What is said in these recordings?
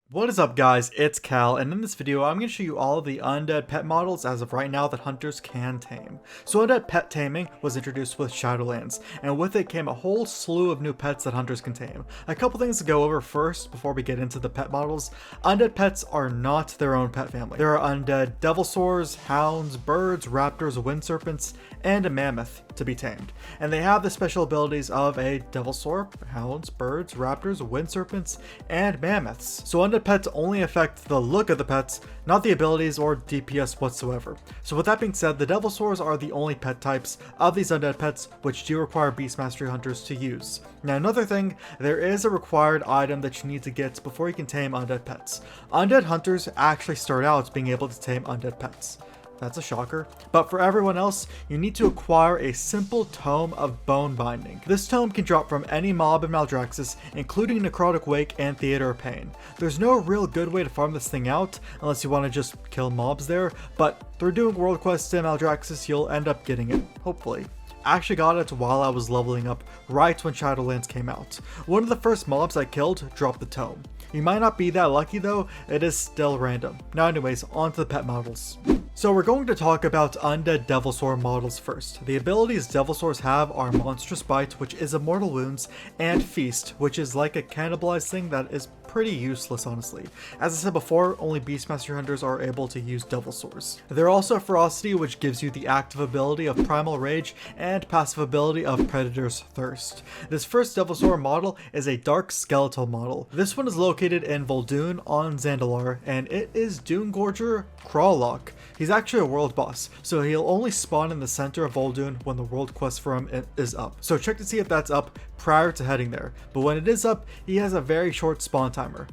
What is up guys, it's Cal, and in this video I'm going to show you all of the undead pet models as of right now that hunters can tame. So undead pet taming was introduced with Shadowlands, and with it came a whole slew of new pets that hunters can tame. A couple things to go over first before we get into the pet models. Undead pets are not their own pet family. There are undead devilsaurs, hounds, birds, raptors, wind serpents, and a mammoth to be tamed. And they have the special abilities of a devilsaur, hounds, birds, raptors, wind serpents, and mammoths. So undead pets only affect the look of the pets, not the abilities or DPS whatsoever. So with that being said, the devilsaurs are the only pet types of these undead pets which do require beast mastery hunters to use. Now another thing, there is a required item that you need to get before you can tame undead pets. Undead hunters actually start out being able to tame undead pets. That's a shocker. But for everyone else, you need to acquire a simple tome of bone binding. This tome can drop from any mob in Maldraxxus, including Necrotic Wake and Theater of Pain. There's no real good way to farm this thing out, unless you want to just kill mobs there, but through doing world quests in Maldraxxus, you'll end up getting it, hopefully. I actually got it while I was leveling up right when Shadowlands came out. One of the first mobs I killed dropped the tome. You might not be that lucky though, it is still random. Now anyways, on to the pet models. So we're going to talk about undead devilsaur models first. The abilities devilsaurs have are Monstrous Bite, which is Immortal Wounds, and Feast, which is like a cannibalized thing that is pretty useless honestly. As I said before, only Beastmaster hunters are able to use devilsaurs. They're also Ferocity, which gives you the active ability of Primal Rage and passive ability of Predator's Thirst. This first devilsaur model is a dark skeletal model. This one is located in Vol'dun on Zandalar, and it is Doomgorger Crawlock. He's actually a world boss, so he'll only spawn in the center of Vol'dun when the world quest for him is up. So check to see if that's up prior to heading there, but when it is up, he has a very short spawn timer.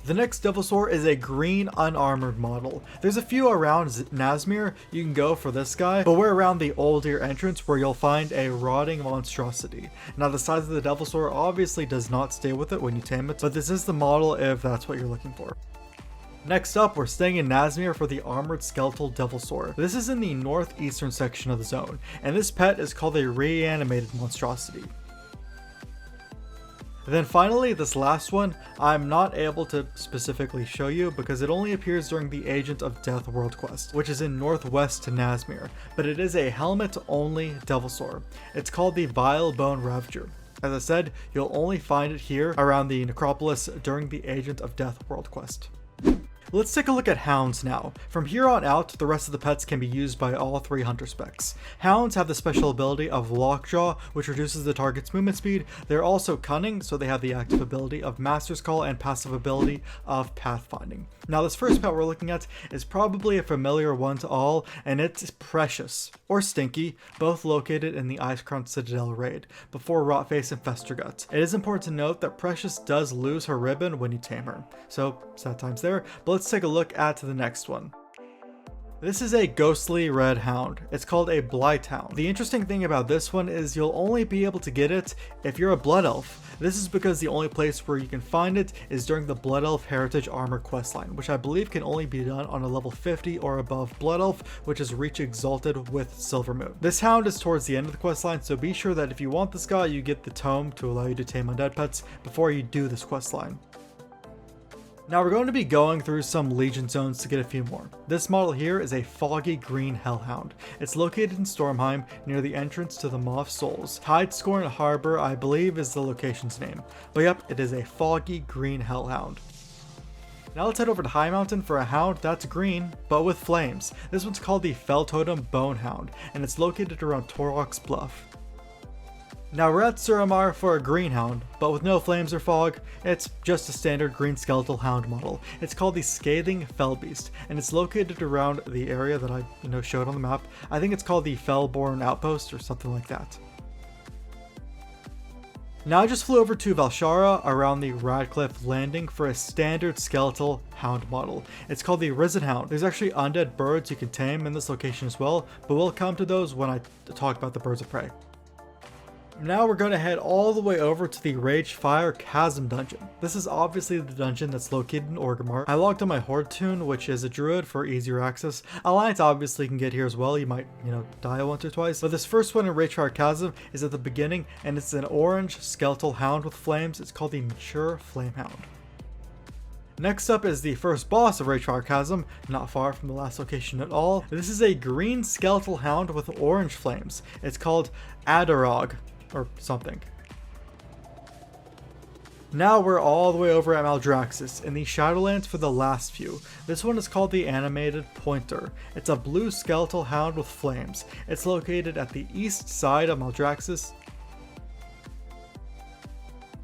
The next devilsaur is a green unarmored model. There's a few around Nazmir, you can go for this guy, but we're around the Old Year entrance where you'll find a rotting monstrosity. Now the size of the devilsaur obviously does not stay with it when you tame it, but this is the model if that's what you're looking for. Next up, we're staying in Nazmir for the Armored Skeletal Devilsaur. This is in the northeastern section of the zone, and this pet is called a Reanimated Monstrosity. Then finally, this last one, I'm not able to specifically show you because it only appears during the Agent of Death world quest, which is in northwest Nazmir, but it is a helmet-only devilsaur. It's called the Vile Bone Ravager. As I said, you'll only find it here around the Necropolis during the Agent of Death world quest. Let's take a look at hounds now. From here on out, the rest of the pets can be used by all three hunter specs. Hounds have the special ability of Lockjaw, which reduces the target's movement speed. They're also cunning, so they have the active ability of Master's Call and passive ability of Pathfinding. Now this first pet we're looking at is probably a familiar one to all, and it's Precious, or Stinky, both located in the Icecrown Citadel raid, before Rotface and Festergut. It is important to note that Precious does lose her ribbon when you tame her, so sad times there, but let's take a look at the next one. This is a ghostly red hound. It's called a blight hound. The interesting thing about this one is you'll only be able to get it if you're a blood elf. This is because the only place where you can find it is during the Blood Elf Heritage Armor questline, which I believe can only be done on a level 50 or above Blood Elf, which is Reach Exalted with Silvermoon. This hound is towards the end of the questline, so be sure that if you want this guy, you get the tome to allow you to tame undead pets before you do this questline. Now we're going to be going through some Legion zones to get a few more. This model here is a foggy green hellhound. It's located in Stormheim near the entrance to the Maw of Souls. Tidescorn Harbor, I believe, is the location's name. But yep, it is a foggy green hellhound. Now let's head over to High Mountain for a hound that's green, but with flames. This one's called the Fell Totem Bonehound, and it's located around Torok's Bluff. Now we're at Suramar for a green hound, but with no flames or fog. It's just a standard green skeletal hound model. It's called the Scathing Fellbeast, and it's located around the area that I showed on the map. I think it's called the Fellborn Outpost or something like that. Now I just flew over to Valshara around the Radcliffe Landing for a standard skeletal hound model. It's called the Risen Hound. There's actually undead birds you can tame in this location as well, but we'll come to those when I talk about the birds of prey. Now we're going to head all the way over to the Ragefire Chasm dungeon. This is obviously the dungeon that's located in Orgrimmar. I logged on my Horde tune, which is a druid for easier access. Alliance obviously can get here as well. You might, die once or twice. But this first one in Ragefire Chasm is at the beginning, and it's an orange skeletal hound with flames. It's called the Mature Flamehound. Next up is the first boss of Ragefire Chasm, not far from the last location at all. This is a green skeletal hound with orange flames. It's called Adarog, or something. Now we're all the way over at Maldraxxus in the Shadowlands for the last few. This one is called the Animated Pointer. It's a blue skeletal hound with flames. It's located at the east side of Maldraxxus.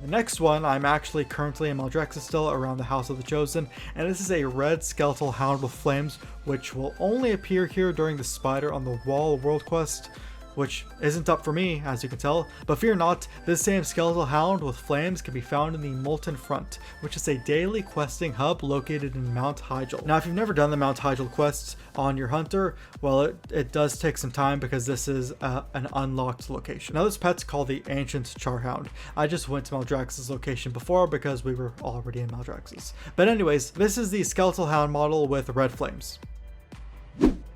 The next one, I'm actually currently in Maldraxxus still around the House of the Chosen, and this is a red skeletal hound with flames, which will only appear here during the Spider on the Wall world quest, which isn't up for me, as you can tell. But fear not, this same skeletal hound with flames can be found in the Molten Front, which is a daily questing hub located in Mount Hyjal. Now, if you've never done the Mount Hyjal quests on your hunter, well, it does take some time because this is an unlocked location. Now, this pet's called the Ancient Charhound. I just went to Maldraxxus location before because we were already in Maldraxxus. But anyways, this is the skeletal hound model with red flames.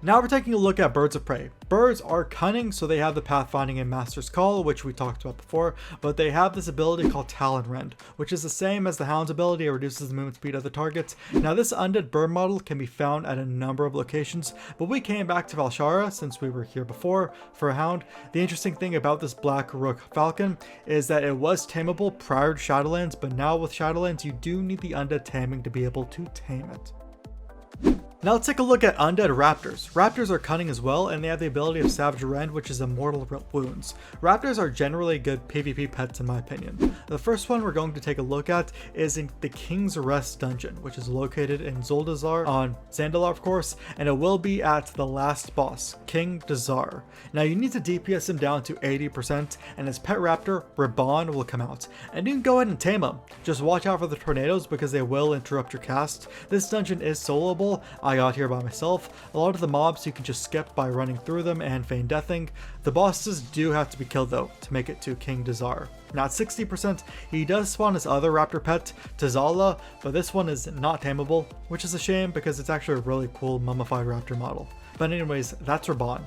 Now we're taking a look at birds of prey. Birds are cunning, so they have the pathfinding and master's call, which we talked about before, but they have this ability called Talon Rend, which is the same as the hound's ability. It reduces the movement speed of the target. Now this undead bird model can be found at a number of locations, but we came back to Valshara since we were here before for a hound. The interesting thing about this black rook falcon is that it was tameable prior to Shadowlands, but now with Shadowlands you do need the undead taming to be able to tame it. Now let's take a look at undead raptors. Raptors are cunning as well, and they have the ability of Savage Rend, which is immortal wounds. Raptors are generally good PvP pets in my opinion. The first one we're going to take a look at is in the King's Rest dungeon, which is located in Zuldazar on Zandalar of course, and it will be at the last boss, King Dazar. Now you need to DPS him down to 80%, and his pet raptor, Raban, will come out. And you can go ahead and tame him. Just watch out for the tornadoes because they will interrupt your cast. This dungeon is soloable. I got here by myself. A lot of the mobs you can just skip by running through them and feign deathing. The bosses do have to be killed though to make it to King Dazar. Now at 60%, he does spawn his other raptor pet, Tazala, but this one is not tameable, which is a shame because it's actually a really cool mummified raptor model. But anyways, that's Raban.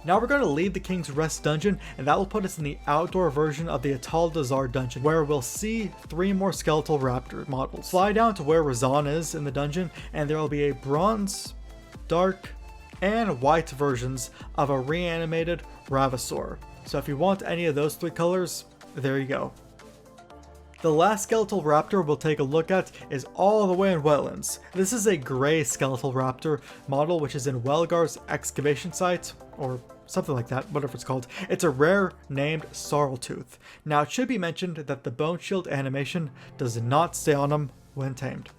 Now we're going to leave the King's Rest dungeon, and that will put us in the outdoor version of the Atal Dazar dungeon, where we'll see 3 more skeletal raptor models. Fly down to where Razan is in the dungeon, and there will be a bronze, dark, and white versions of a reanimated Ravasaur. So if you want any of those 3 colors, there you go. The last skeletal raptor we'll take a look at is all the way in Wetlands. This is a gray skeletal raptor model which is in Welgar's excavation site, or something like that, whatever it's called. It's a rare named Sarltooth. Now it should be mentioned that the bone shield animation does not stay on him when tamed.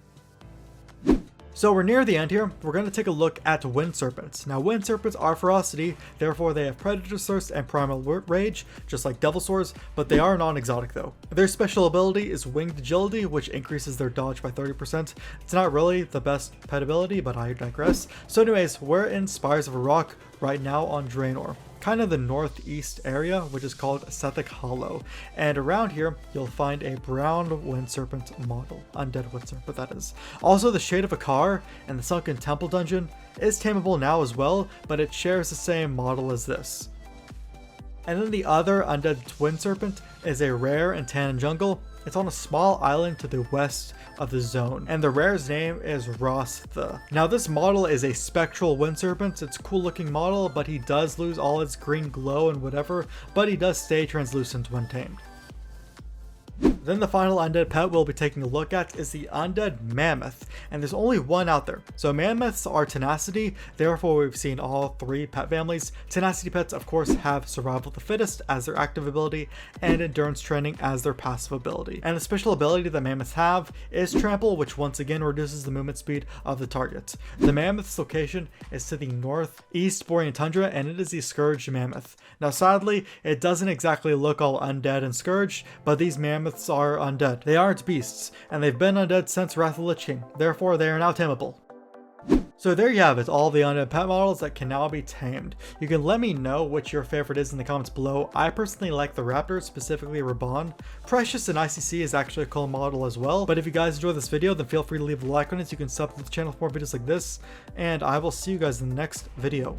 So we're near the end here. We're going to take a look at wind serpents. Now wind serpents are ferocity, therefore they have predator thirst and primal rage, just like devilsaurs, but they are non-exotic though. Their special ability is winged agility, which increases their dodge by 30%. It's not really the best pet ability, but I digress. So anyways, we're in Spires of Rock right now on Draenor, kind of the northeast area, which is called Sethic Hollow. And around here, you'll find a brown wind serpent model, undead wind serpent that is. Also, the Shade of Akar and the Sunken Temple dungeon is tameable now as well, but it shares the same model as this. And then the other undead wind serpent is a rare in Tannin Jungle. It's on a small island to the west of the zone, and the rare's name is Rostha. Now this model is a spectral wind serpent. It's a cool looking model, but he does lose all its green glow and whatever, but he does stay translucent when tamed. Then the final undead pet we'll be taking a look at is the undead mammoth, and there's only one out there. So mammoths are tenacity, therefore we've seen all 3 pet families. Tenacity pets of course have survival of the fittest as their active ability and endurance training as their passive ability. And the special ability that mammoths have is trample, which once again reduces the movement speed of the target. The mammoth's location is to the northeast Borean tundra, and it is the scourged mammoth. Now sadly, it doesn't exactly look all undead and scourged, but these mammoths are undead. They aren't beasts, and they've been undead since Wrath of the Lich King, therefore they are now tameable. So there you have it, all the undead pet models that can now be tamed. You can let me know what your favorite is in the comments below. I personally like the raptors, specifically Raban. Precious and ICC is actually a cool model as well. But if you guys enjoyed this video, then feel free to leave a like on it. You can sub to the channel for more videos like this, and I will see you guys in the next video.